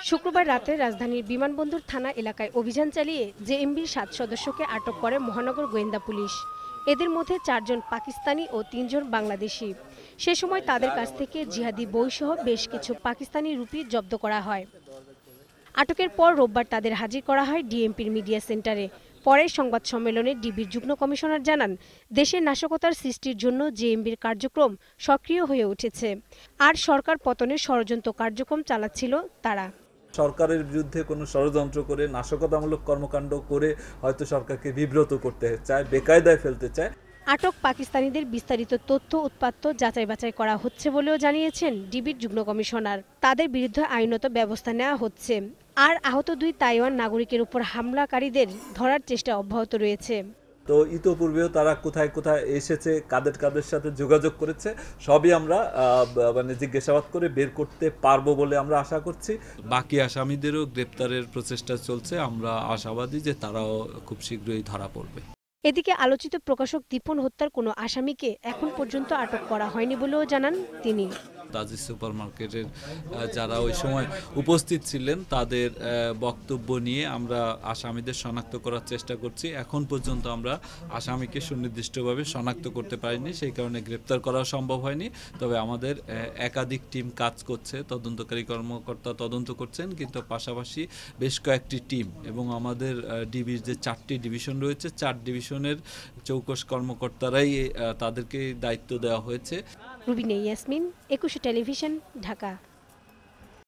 শুক্রবার রাতে রাজধানীর বিমানবন্দর থানা এলাকায় অভিযান চালিয়ে জেএমবির ৭ সদস্যকে আটক করে মহানগর গোয়েন্দা পুলিশ। এদের মধ্যে ৪ জন পাকিস্তানি ও ৩ জন বাংলাদেশি। সে সময় তাদের কাছ থেকে জিহাদি বইসহ বেশ কিছু পাকিস্তানি রুপি জব্দ করা হয়। আটকের পর রোববার তাদের হাজির করা হয় ডিএমপির মিডিয়া সেন্টারে। পরে সংবাদ সম্মেলনে ডিবির যুগ্ম কমিশনার জানান, দেশে নাশকতার সৃষ্টির জন্য জেএমবির কার্যক্রম সক্রিয় হয়ে উঠেছে, আর সরকার পতনের ষড়যন্ত্র কার্যক্রম চালাচ্ছিল তারা। সরকারের বিরুদ্ধে কোনো ষড়যন্ত্র করে নাশকতামূলক কর্মকাণ্ড করে হয়তো সরকারকে বিব্রত করতে চায়, বেকায়দায় ফেলতে চায়। আটক পাকিস্তানিদের বিস্তারিত তথ্য উৎপাত্ত যাচাই বাছাই করা হচ্ছে বলেও জানিয়েছেন ডিবির যুগ্ম কমিশনার। তাদের বিরুদ্ধে আইনত ব্যবস্থা নেওয়া হচ্ছে, আর আহত 2 তাইওয়ান নাগরিকের উপর হামলাকারীদের ধরার চেষ্টা অব্যাহত রয়েছে। তো ইতোপূর্বেও তারা কোথায় কোথায় এসেছে, কাদের কাদের সাথে যোগাযোগ করেছে, সবই আমরা জিজ্ঞাসাবাদ করে বের করতে পারবো বলে আমরা আশা করছি। বাকি আসামিদেরও গ্রেপ্তারের প্রচেষ্টা চলছে। আমরা আশাবাদী যে তারাও খুব শীঘ্রই ধরা পড়বে। এদিকে আলোচিত প্রকাশক দীপন হত্যার কোনো আসামিকে এখন পর্যন্ত আটক করা হয়নি বলেও জানান তিনি। তাজিজ সুপার মার্কেটের যারা ওই সময় উপস্থিত ছিলেন তাদের বক্তব্য নিয়ে আমরা আসামিদের শনাক্ত করার চেষ্টা করছি। এখন পর্যন্ত আমরা আসামিকে সুনির্দিষ্টভাবে শনাক্ত করতে পারিনি, সেই কারণে গ্রেপ্তার করা সম্ভব হয়নি। তবে আমাদের একাধিক টিম কাজ করছে, তদন্তকারী কর্মকর্তা তদন্ত করছেন, কিন্তু পাশাপাশি বেশ কয়েকটি টিম এবং আমাদের ডিবির যে 4টি ডিভিশন রয়েছে, 4 ডিভিশনের চৌকস কর্মকর্তারাই তাদেরকে দায়িত্ব দেওয়া হয়েছে। রুবিনা ইয়াসমিন, 21 টেলিভিশন, ঢাকা।